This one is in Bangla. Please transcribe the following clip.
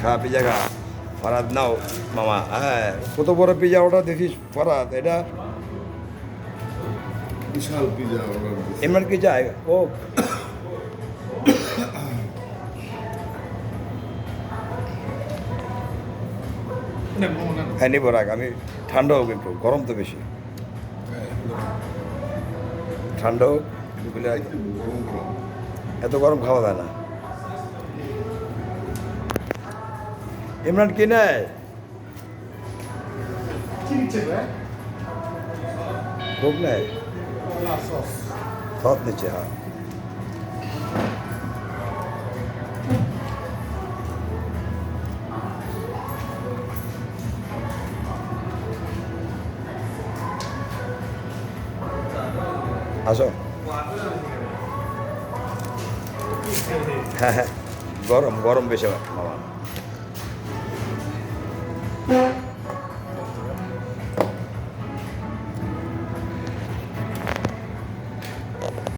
খা পিজা খা। ফরাদ নাও মামা, হ্যাঁ কত বড় পিজা ওটা দেখিস ফরাদ, এটা বিশাল পিজা অর্ডার দিয়েছি। ইমরান কি চায় ও? হ্যাঁ নিবো রাখ, আমি ঠান্ডা হোক একটু, গরম তো বেশি, ঠান্ডা হোক বলে আর কি। গরম গরম। এত গরম খাওয়া যায় না। ইমরান কি নেয়? কোক নেয়, সস নিচ্ছে, হ্যাঁ আসো। হ্যাঁ হ্যাঁ গরম গরম বেশি মামা।